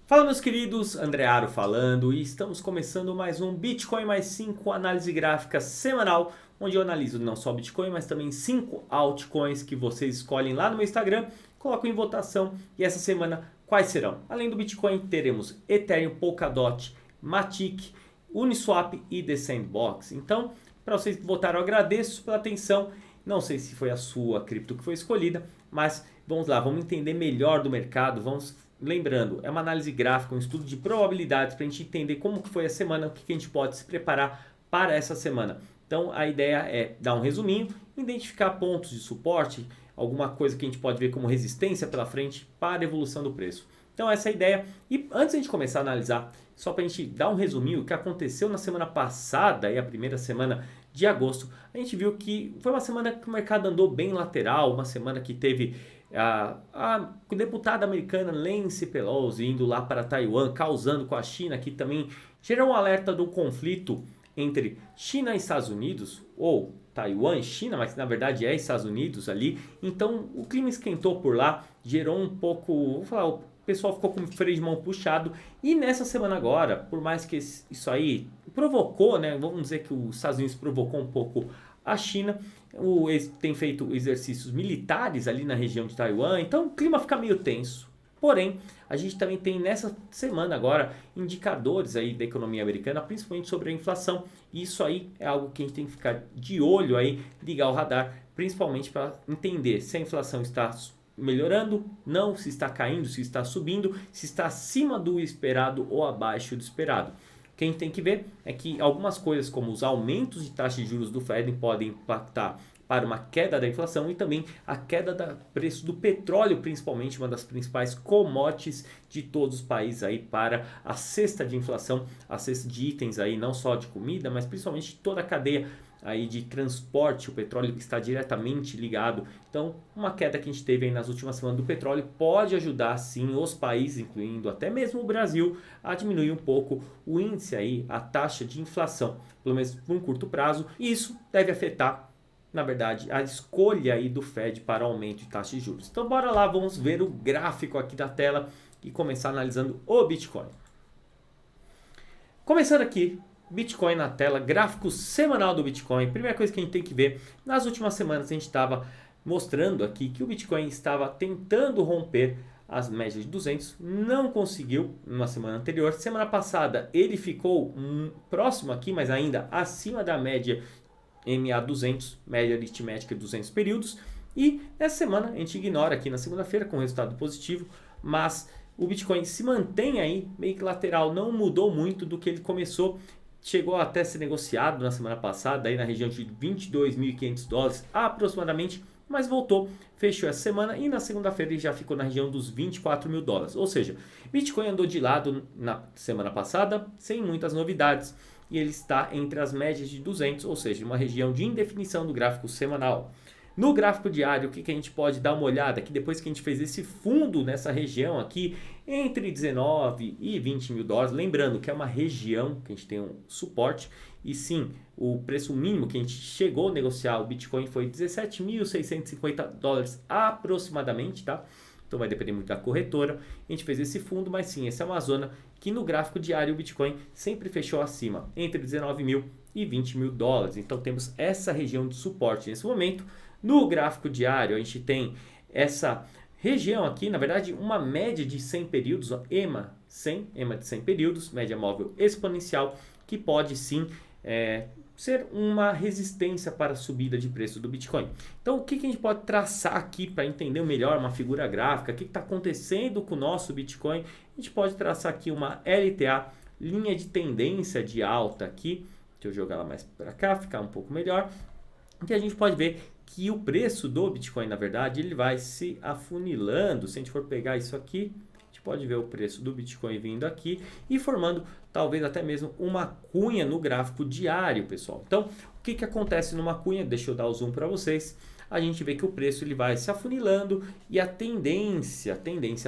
Fala meus queridos, André Aro falando e estamos começando mais um Bitcoin mais 5 análise gráfica semanal, onde eu analiso não só Bitcoin, mas também 5 altcoins que vocês escolhem lá no meu Instagram, colocam em votação e essa semana quais serão? Além do Bitcoin teremos Ethereum, Polkadot, Matic, Uniswap e The Sandbox. Então, para vocês que votaram, eu agradeço pela atenção. Não sei se foi a sua cripto que foi escolhida, mas vamos lá, vamos entender melhor do mercado, lembrando, é uma análise gráfica, um estudo de probabilidades para a gente entender como que foi a semana, o que a gente pode se preparar para essa semana. Então a ideia é dar um resuminho, identificar pontos de suporte, alguma coisa que a gente pode ver como resistência pela frente para a evolução do preço. Então essa é a ideia. E antes de a gente começar a analisar, só para a gente dar um resuminho, o que aconteceu na semana passada, a primeira semana de agosto, a gente viu que foi uma semana que o mercado andou bem lateral, uma semana que teve a deputada americana Nancy Pelosi indo lá para Taiwan, causando com a China, que também gerou um alerta do conflito entre China e Estados Unidos, ou Taiwan e China, mas na verdade é Estados Unidos ali. Então o clima esquentou por lá, gerou um pouco, vou falar, o pessoal ficou com o freio de mão puxado. E nessa semana agora, por mais que isso aí provocou, né, vamos dizer que os Estados Unidos provocou um pouco a China, tem feito exercícios militares ali na região de Taiwan, então o clima fica meio tenso. Porém, a gente também tem nessa semana agora indicadores aí da economia americana, principalmente sobre a inflação. E isso aí é algo que a gente tem que ficar de olho aí, ligar o radar, principalmente para entender se a inflação está melhorando, não, se está caindo, se está subindo, se está acima do esperado ou abaixo do esperado. O que a gente tem que ver é que algumas coisas como os aumentos de taxa de juros do Fed podem impactar para uma queda da inflação e também a queda do preço do petróleo, principalmente uma das principais commodities de todos os países aí para a cesta de inflação, a cesta de itens aí, não só de comida, mas principalmente toda a cadeia aí de transporte, o petróleo está diretamente ligado. Então, uma queda que a gente teve aí nas últimas semanas do petróleo pode ajudar sim os países, incluindo até mesmo o Brasil, a diminuir um pouco o índice aí, a taxa de inflação, pelo menos por um curto prazo, e isso deve afetar, na verdade, a escolha aí do Fed para aumento de taxa de juros. Então, bora lá, vamos ver o gráfico aqui da tela e começar analisando o Bitcoin. Começando aqui, Bitcoin na tela, gráfico semanal do Bitcoin. Primeira coisa que a gente tem que ver, nas últimas semanas a gente estava mostrando aqui que o Bitcoin estava tentando romper as médias de 200, não conseguiu na semana anterior. Semana passada ele ficou próximo aqui, mas ainda acima da média MA200, média aritmética de 200 períodos. E nessa semana a gente ignora aqui na segunda-feira com resultado positivo, mas o Bitcoin se mantém aí meio que lateral, não mudou muito do que ele começou. Chegou até ser negociado na semana passada aí na região de $22.500 aproximadamente, mas voltou, fechou essa semana e na segunda-feira ele já ficou na região dos $24.000. Ou seja, Bitcoin andou de lado na semana passada sem muitas novidades e ele está entre as médias de 200, ou seja, uma região de indefinição do gráfico semanal. No gráfico diário, o que a gente pode dar uma olhada aqui depois que a gente fez esse fundo nessa região aqui entre 19 e 20 mil dólares, lembrando que é uma região que a gente tem um suporte e sim, o preço mínimo que a gente chegou a negociar o Bitcoin foi $17.650 aproximadamente, tá? Então vai depender muito da corretora. A gente fez esse fundo, mas sim, essa é uma zona que no gráfico diário o Bitcoin sempre fechou acima, entre 19 mil e 20 mil dólares. Então temos essa região de suporte nesse momento. No gráfico diário a gente tem essa região aqui, na verdade uma média de 100 períodos, ó, EMA de 100 períodos, média móvel exponencial, que pode sim ser uma resistência para a subida de preço do Bitcoin. Então o que a gente pode traçar aqui para entender melhor uma figura gráfica, o que está acontecendo com o nosso Bitcoin? A gente pode traçar aqui uma LTA, linha de tendência de alta aqui, deixa eu jogar ela mais para cá, ficar um pouco melhor, que a gente pode ver que o preço do Bitcoin, na verdade, ele vai se afunilando. Se a gente for pegar isso aqui, a gente pode ver o preço do Bitcoin vindo aqui e formando talvez até mesmo uma cunha no gráfico diário, pessoal. Então, o que acontece numa cunha? Deixa eu dar o zoom para vocês. A gente vê que o preço ele vai se afunilando e a tendência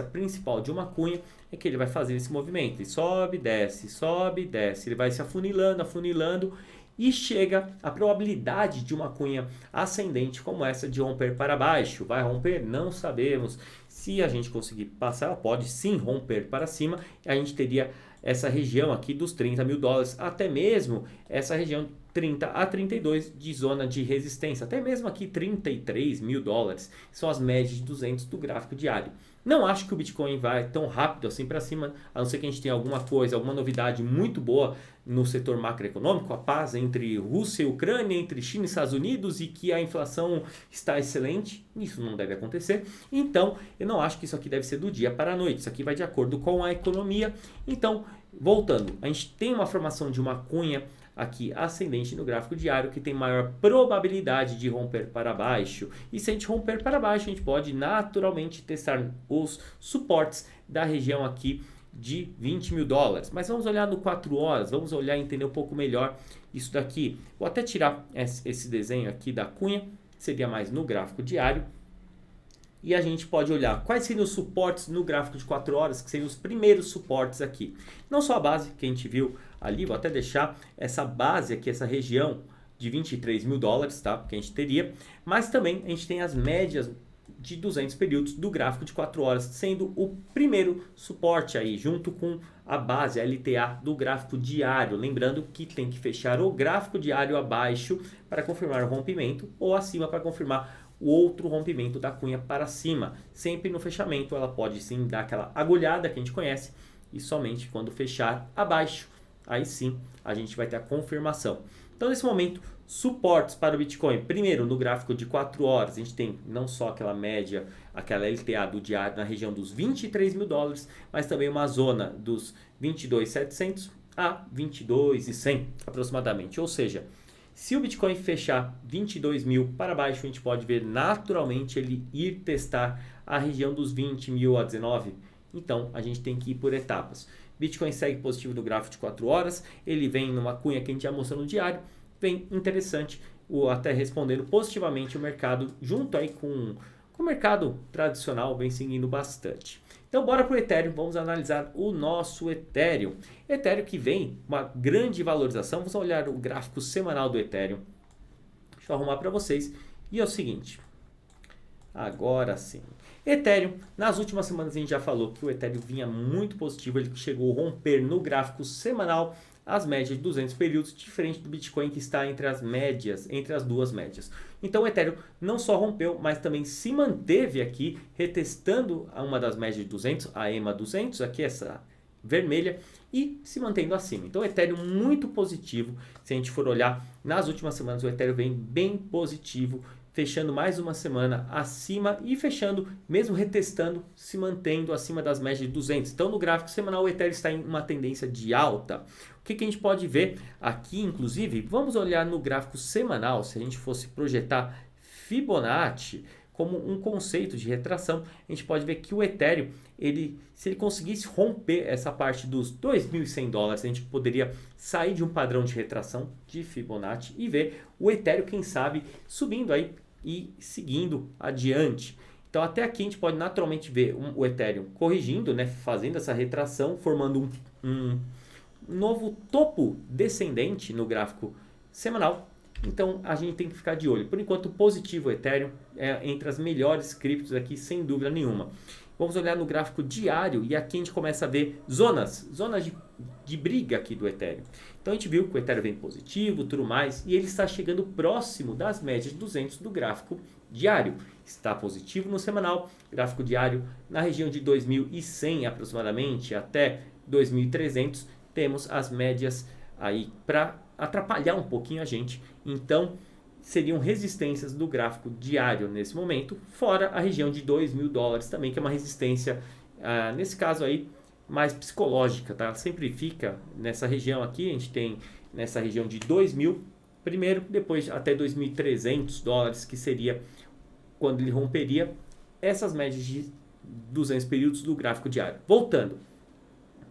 principal de uma cunha é que ele vai fazer esse movimento. Ele sobe, desce, ele vai se afunilando, e chega a probabilidade de uma cunha ascendente como essa de romper para baixo. Vai romper? Não sabemos. Se a gente conseguir passar, ela pode sim romper para cima, a gente teria essa região aqui dos 30 mil dólares, até mesmo essa região 30 a 32 de zona de resistência, até mesmo aqui 33 mil dólares, são as médias de 200 do gráfico diário. Não acho que o Bitcoin vai tão rápido assim para cima, a não ser que a gente tenha alguma coisa, alguma novidade muito boa no setor macroeconômico, a paz entre Rússia e Ucrânia, entre China e Estados Unidos, e que a inflação está excelente. Isso não deve acontecer. Então, eu não acho que isso aqui deve ser do dia para a noite. Isso aqui vai de acordo com a economia. Então, voltando, a gente tem uma formação de uma cunha aqui ascendente no gráfico diário, que tem maior probabilidade de romper para baixo. E se a gente romper para baixo, a gente pode naturalmente testar os suportes da região aqui de 20 mil dólares. Mas vamos olhar no 4 horas, vamos olhar e entender um pouco melhor isso daqui. Vou até tirar esse desenho aqui da cunha, seria mais no gráfico diário. E a gente pode olhar quais seriam os suportes no gráfico de 4 horas, que seriam os primeiros suportes aqui. Não só a base que a gente viu ali, vou até deixar essa base aqui, essa região de 23 mil dólares, tá? Que a gente teria. Mas também a gente tem as médias de 200 períodos do gráfico de 4 horas, sendo o primeiro suporte aí, junto com a base, a LTA do gráfico diário. Lembrando que tem que fechar o gráfico diário abaixo para confirmar o rompimento, ou acima para confirmar o outro rompimento da cunha para cima. Sempre no fechamento ela pode sim dar aquela agulhada que a gente conhece, e somente quando fechar abaixo, aí sim a gente vai ter a confirmação. Então nesse momento, suportes para o Bitcoin. Primeiro, no gráfico de 4 horas, a gente tem não só aquela média, aquela LTA do diário na região dos 23 mil dólares, mas também uma zona dos 22.700 a 22.100 aproximadamente. Ou seja, se o Bitcoin fechar 22 mil para baixo, a gente pode ver naturalmente ele ir testar a região dos 20 mil a 19. Então, a gente tem que ir por etapas. Bitcoin segue positivo no gráfico de 4 horas, ele vem numa cunha que a gente já mostrou no diário, vem interessante, até respondendo positivamente o mercado, junto aí com o mercado tradicional, vem seguindo bastante. Então, bora para o Ethereum, vamos analisar o nosso Ethereum. Ethereum que vem uma grande valorização, vamos olhar o gráfico semanal do Ethereum. Deixa eu arrumar para vocês. E é o seguinte, agora sim. Ethereum, nas últimas semanas a gente já falou que o Ethereum vinha muito positivo, ele chegou a romper no gráfico semanal as médias de 200 períodos, diferente do Bitcoin que está entre as médias, entre as duas médias. Então o Ethereum não só rompeu, mas também se manteve aqui, retestando uma das médias de 200, a EMA 200, aqui essa vermelha, e se mantendo acima. Então o Ethereum muito positivo, se a gente for olhar nas últimas semanas, o Ethereum vem bem positivo, fechando mais uma semana acima e fechando, mesmo retestando, se mantendo acima das médias de 200. Então, no gráfico semanal, o Ethereum está em uma tendência de alta. O que a gente pode ver aqui, inclusive, vamos olhar no gráfico semanal, se a gente fosse projetar Fibonacci como um conceito de retração, a gente pode ver que o Ethereum, se ele conseguisse romper essa parte dos 2.100 dólares, a gente poderia sair de um padrão de retração de Fibonacci e ver o Ethereum, quem sabe, subindo aí e seguindo adiante. Então até aqui a gente pode naturalmente ver o Ethereum corrigindo, né, fazendo essa retração, formando um novo topo descendente no gráfico semanal. Então a gente tem que ficar de olho. Por enquanto positivo o Ethereum é entre as melhores criptos aqui, sem dúvida nenhuma. Vamos olhar no gráfico diário e aqui a gente começa a ver zonas de briga aqui do Ethereum. Então a gente viu que o Ethereum vem positivo, tudo mais, e ele está chegando próximo das médias de 200 do gráfico diário. Está positivo no semanal, gráfico diário na região de 2.100 aproximadamente até 2.300. Temos as médias aí para atrapalhar um pouquinho a gente. Então seriam resistências do gráfico diário nesse momento, fora a região de 2.000 dólares também, que é uma resistência, nesse caso aí, mais psicológica, tá? Sempre fica nessa região aqui, a gente tem nessa região de 2.000 primeiro, depois até 2.300 dólares, que seria quando ele romperia essas médias de 200 períodos do gráfico diário. Voltando,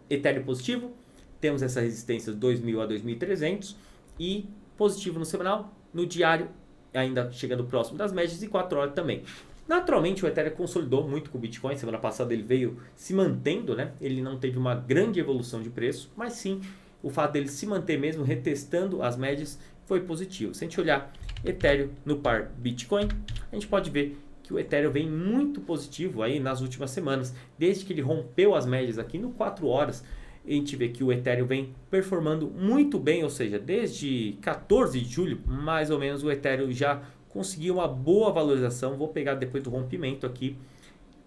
Ethereum positivo, temos essa resistência de 2.000 a 2.300 e positivo no semanal, no diário ainda chegando próximo das médias e 4 horas também. Naturalmente o Ethereum consolidou muito com o Bitcoin, semana passada ele veio se mantendo, né? Ele não teve uma grande evolução de preço, mas sim o fato dele se manter mesmo retestando as médias foi positivo. Se a gente olhar Ethereum no par Bitcoin, a gente pode ver que o Ethereum vem muito positivo aí nas últimas semanas, desde que ele rompeu as médias aqui no 4 horas. A gente vê que o Ethereum vem performando muito bem, ou seja, desde 14 de julho, mais ou menos, o Ethereum já conseguiu uma boa valorização. Vou pegar depois do rompimento aqui,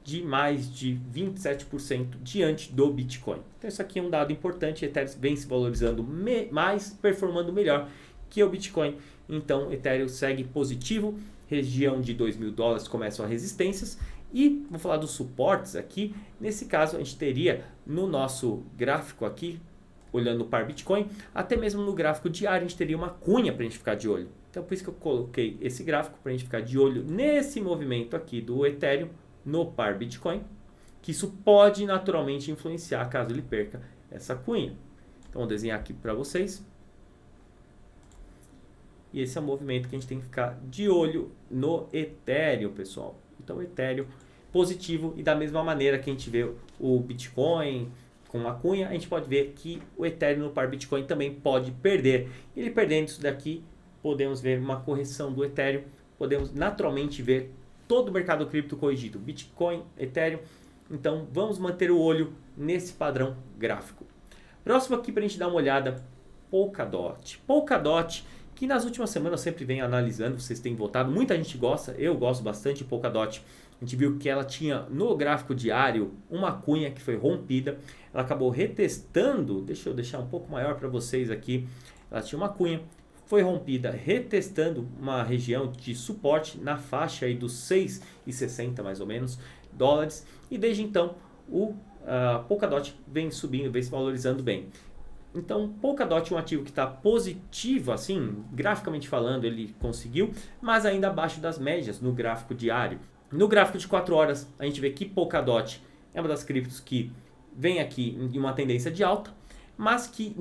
de mais de 27% diante do Bitcoin. Então isso aqui é um dado importante, o Ethereum vem se valorizando mais, performando melhor que o Bitcoin. Então o Ethereum segue positivo, região de $2.000 começam as resistências. E vou falar dos suportes aqui. Nesse caso a gente teria no nosso gráfico aqui, olhando o par Bitcoin, até mesmo no gráfico diário a gente teria uma cunha para a gente ficar de olho. Então por isso que eu coloquei esse gráfico para a gente ficar de olho nesse movimento aqui do Ethereum no par Bitcoin, que isso pode naturalmente influenciar caso ele perca essa cunha. Então vou desenhar aqui para vocês. E esse é o movimento que a gente tem que ficar de olho no Ethereum, pessoal. Então o Ethereum positivo, e da mesma maneira que a gente vê o Bitcoin com a cunha, a gente pode ver que o Ethereum no par Bitcoin também pode perder. Ele perdendo isso daqui, podemos ver uma correção do Ethereum, podemos naturalmente ver todo o mercado cripto corrigido, Bitcoin, Ethereum. Então vamos manter o olho nesse padrão gráfico. Próximo aqui para a gente dar uma olhada, Polkadot. Polkadot, que nas últimas semanas eu sempre venho analisando, vocês têm votado, muita gente gosta, eu gosto bastante de Polkadot. A gente viu que ela tinha no gráfico diário uma cunha que foi rompida, ela acabou retestando, deixa eu deixar um pouco maior para vocês aqui, ela tinha uma cunha, foi rompida, retestando uma região de suporte na faixa aí dos 6,60 mais ou menos dólares, e desde então o Polkadot vem subindo, vem se valorizando bem. Então Polkadot é um ativo que está positivo, assim, graficamente falando ele conseguiu, mas ainda abaixo das médias no gráfico diário. No gráfico de 4 horas a gente vê que Polkadot é uma das criptos que vem aqui em uma tendência de alta, mas que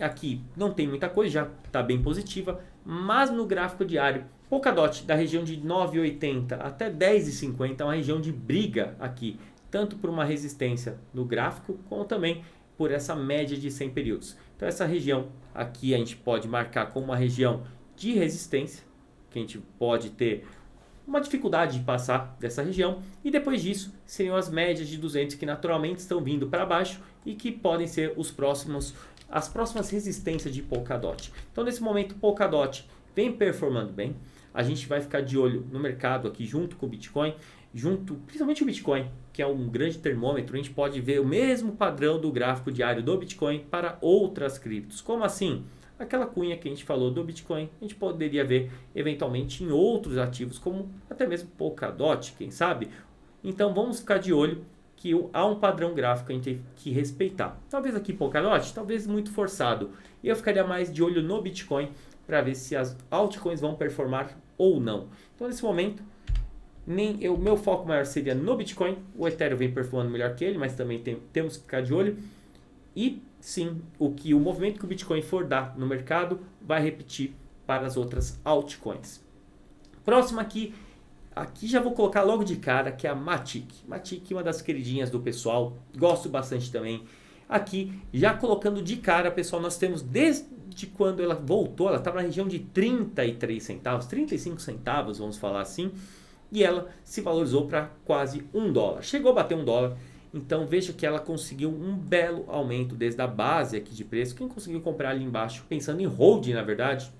aqui não tem muita coisa, já está bem positiva, mas no gráfico diário, Polkadot da região de 9,80 até 10,50 é uma região de briga aqui, tanto por uma resistência no gráfico, como também por essa média de 100 períodos. Então essa região aqui a gente pode marcar como uma região de resistência, que a gente pode ter uma dificuldade de passar dessa região, e depois disso seriam as médias de 200 que naturalmente estão vindo para baixo e que podem ser as próximas resistências de Polkadot. Então nesse momento Polkadot vem performando bem, a gente vai ficar de olho no mercado aqui junto com o Bitcoin, principalmente o Bitcoin, que é um grande termômetro. A gente pode ver o mesmo padrão do gráfico diário do Bitcoin para outras criptos. Como assim? Aquela cunha que a gente falou do Bitcoin, a gente poderia ver eventualmente em outros ativos, como até mesmo Polkadot, quem sabe? Então vamos ficar de olho que há um padrão gráfico que a gente tem que respeitar. Talvez aqui Polkadot, talvez muito forçado. E eu ficaria mais de olho no Bitcoin para ver se as altcoins vão performar ou não. Então nesse momento, o meu foco maior seria no Bitcoin. O Ethereum vem performando melhor que ele, mas também temos que ficar de olho. E sim, o movimento que o Bitcoin for dar no mercado vai repetir para as outras altcoins. Próximo aqui já vou colocar logo de cara, que é a Matic. Matic é uma das queridinhas do pessoal, gosto bastante também. Aqui, já colocando de cara, pessoal, nós temos desde quando ela voltou, ela estava na região de 33 centavos, 35 centavos, vamos falar assim, e ela se valorizou para quase $1. Chegou a bater $1. Então veja que ela conseguiu um belo aumento desde a base aqui de preço. Quem conseguiu comprar ali embaixo, pensando em holding na verdade,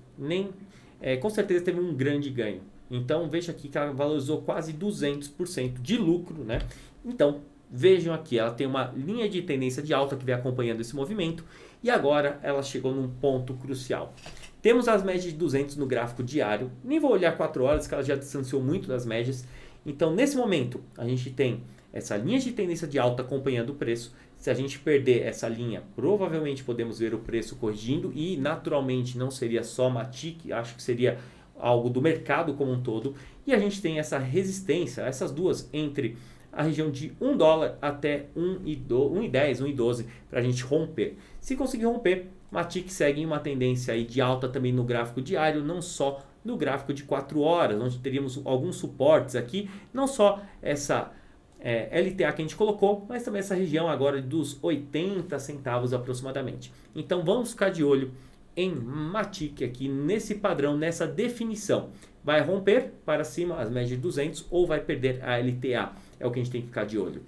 com certeza teve um grande ganho. Então veja aqui que ela valorizou quase 200% de lucro, né? Então vejam aqui, ela tem uma linha de tendência de alta que vem acompanhando esse movimento e agora ela chegou num ponto crucial. Temos as médias de 200 no gráfico diário, nem vou olhar 4 horas que ela já distanciou muito das médias. Então nesse momento a gente tem essa linha de tendência de alta acompanhando o preço. Se a gente perder essa linha, provavelmente podemos ver o preço corrigindo e naturalmente não seria só Matic, acho que seria algo do mercado como um todo. E a gente tem essa resistência, essas duas entre a região de $1 até 1,10, 1,12 para a gente romper. Se conseguir romper, Matic segue em uma tendência aí de alta também no gráfico diário, não só no gráfico de 4 horas, onde teríamos alguns suportes aqui, não só essa LTA que a gente colocou, mas também essa região agora dos 80 centavos aproximadamente. Então vamos ficar de olho em Matic aqui nesse padrão, nessa definição. Vai romper para cima as médias de 200 ou vai perder a LTA. É o que a gente tem que ficar de olho.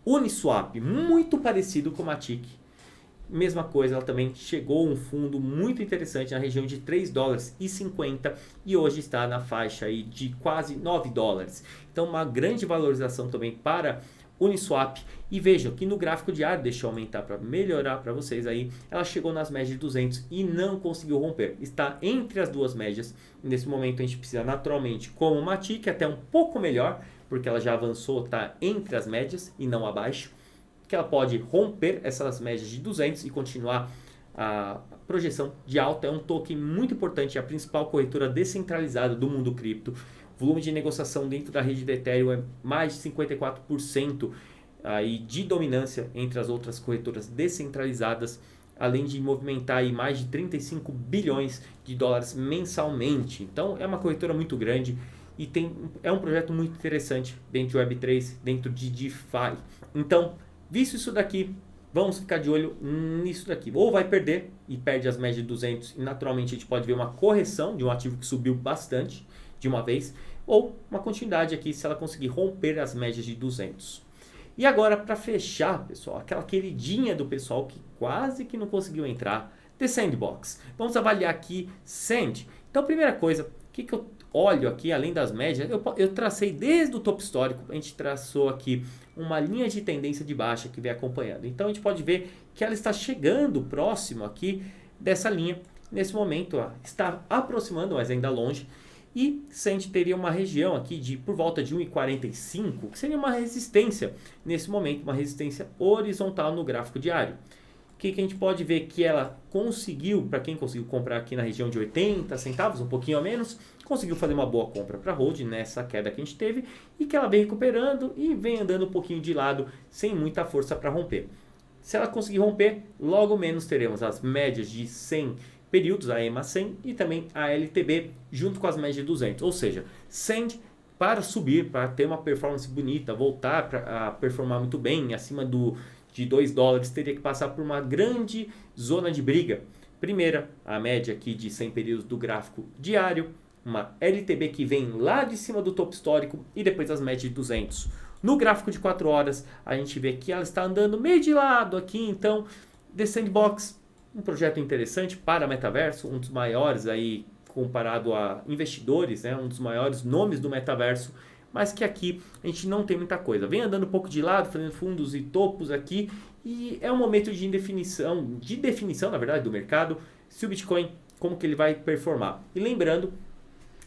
Uniswap, muito parecido com a Matic. Mesma coisa, ela também chegou um fundo muito interessante na região de 3 dólares e 50 e hoje está na faixa aí de quase 9 dólares. Então uma grande valorização também para Uniswap. E vejam que no gráfico diário, deixa eu aumentar para melhorar para vocês aí, ela chegou nas médias de 200 e não conseguiu romper. Está entre as duas médias. Nesse momento a gente precisa naturalmente, como o Matic, até um pouco melhor, porque ela já avançou, está entre as médias e não abaixo. Que ela pode romper essas médias de 200 e continuar a projeção de alta. É um token muito importante, é a principal corretora descentralizada do mundo cripto. O volume de negociação dentro da rede de Ethereum é mais de 54% aí de dominância entre as outras corretoras descentralizadas, além de movimentar aí mais de 35 bilhões de dólares mensalmente. Então é uma corretora muito grande e é um projeto muito interessante dentro de Web3, dentro de DeFi. Então, visto isso daqui, vamos ficar de olho nisso daqui. Ou vai perder e perde as médias de 200 e naturalmente a gente pode ver uma correção de um ativo que subiu bastante de uma vez. Ou uma continuidade aqui se ela conseguir romper as médias de 200. E agora para fechar, pessoal, aquela queridinha do pessoal que quase que não conseguiu entrar, The Sandbox. Vamos avaliar aqui Sand. Então primeira coisa, o que eu olho aqui, além das médias, eu tracei desde o topo histórico, a gente traçou aqui uma linha de tendência de baixa que vem acompanhando. Então a gente pode ver que ela está chegando próximo aqui dessa linha. Nesse momento, ó, está aproximando, mas ainda longe. E Sand teria uma região aqui de por volta de 1,45, que seria uma resistência, nesse momento, uma resistência horizontal no gráfico diário. O que a gente pode ver que ela conseguiu, para quem conseguiu comprar aqui na região de 80 centavos, um pouquinho a menos, conseguiu fazer uma boa compra para hold nessa queda que a gente teve e que ela vem recuperando e vem andando um pouquinho de lado sem muita força para romper. Se ela conseguir romper, logo menos teremos as médias de 100 períodos, a EMA 100 e também a LTB junto com as médias de 200. Ou seja, Sand para subir, para ter uma performance bonita, voltar a performar muito bem acima de 2 dólares, teria que passar por uma grande zona de briga. Primeira, a média aqui de 100 períodos do gráfico diário, uma LTB que vem lá de cima do topo histórico e depois as médias de 200. No gráfico de 4 horas, a gente vê que ela está andando meio de lado aqui, então The Sandbox, um projeto interessante para metaverso, um dos maiores aí comparado a investidores, né, um dos maiores nomes do metaverso, mas que aqui a gente não tem muita coisa. Vem andando um pouco de lado, fazendo fundos e topos aqui, e é um momento de definição, na verdade, do mercado, se o Bitcoin, como que ele vai performar. E lembrando,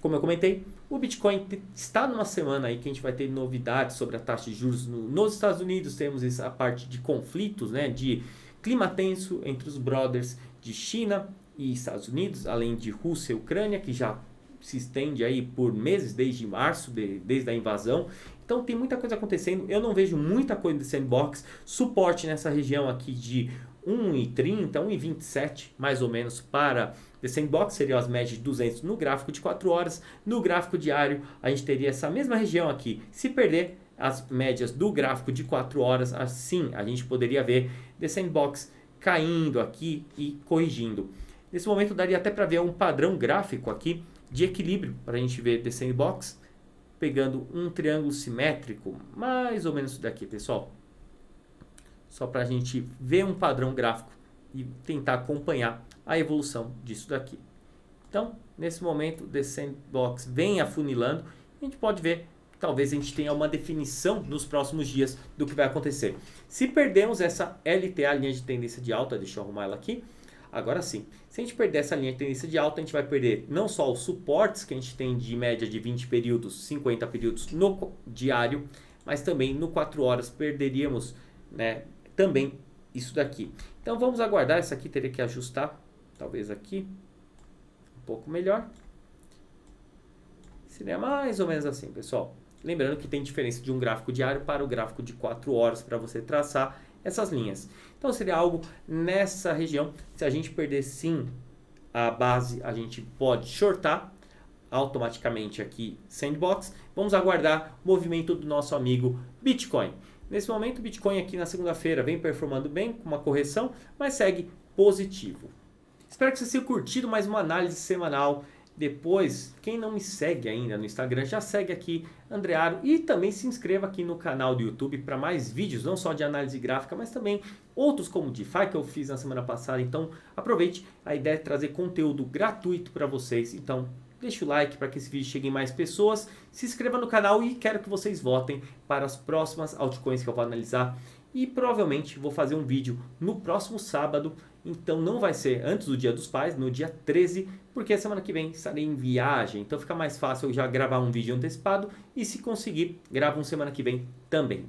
como eu comentei, o Bitcoin está numa semana aí que a gente vai ter novidades sobre a taxa de juros nos Estados Unidos, temos essa parte de conflitos, né, de clima tenso entre os brothers de China e Estados Unidos, além de Rússia e Ucrânia, que já se estende aí por meses, desde março, desde a invasão. Então tem muita coisa acontecendo, eu não vejo muita coisa de Sandbox, suporte nessa região aqui de 1,30, 1,27 mais ou menos para The Sandbox, seriam as médias de 200 no gráfico de 4 horas, no gráfico diário a gente teria essa mesma região aqui, se perder as médias do gráfico de 4 horas, assim a gente poderia ver The Sandbox caindo aqui e corrigindo. Nesse momento daria até para ver um padrão gráfico aqui de equilíbrio para a gente ver The Sandbox, pegando um triângulo simétrico, mais ou menos isso daqui, pessoal. Só para a gente ver um padrão gráfico e tentar acompanhar a evolução disso daqui. Então, nesse momento, The Sandbox vem afunilando, a gente pode ver, talvez a gente tenha uma definição nos próximos dias do que vai acontecer. Se perdemos essa LTA, linha de tendência de alta, deixa eu arrumar ela aqui. Agora sim, se a gente perder essa linha de tendência de alta, a gente vai perder não só os suportes que a gente tem de média de 20 períodos, 50 períodos no diário, mas também no 4 horas perderíamos, né, também isso daqui. Então vamos aguardar, essa aqui teria que ajustar, talvez aqui, um pouco melhor. Seria mais ou menos assim, pessoal. Lembrando que tem diferença de um gráfico diário para o gráfico de 4 horas para você traçar essas linhas. Então seria algo nessa região. Se a gente perder sim a base, a gente pode shortar automaticamente aqui Sandbox. Vamos aguardar o movimento do nosso amigo Bitcoin. Nesse momento o Bitcoin aqui na segunda-feira vem performando bem, com uma correção, mas segue positivo. Espero que você tenha curtido mais uma análise semanal. Depois, quem não me segue ainda no Instagram, já segue aqui, Andrearo, e também se inscreva aqui no canal do YouTube para mais vídeos, não só de análise gráfica, mas também outros como o DeFi que eu fiz na semana passada. Então, aproveite, a ideia é trazer conteúdo gratuito para vocês. Então, deixa o like para que esse vídeo chegue em mais pessoas, se inscreva no canal e quero que vocês votem para as próximas altcoins que eu vou analisar. E provavelmente vou fazer um vídeo no próximo sábado, então não vai ser antes do Dia dos Pais, no dia 13, porque a semana que vem estarei em viagem, então fica mais fácil eu já gravar um vídeo antecipado e se conseguir, gravo um semana que vem também.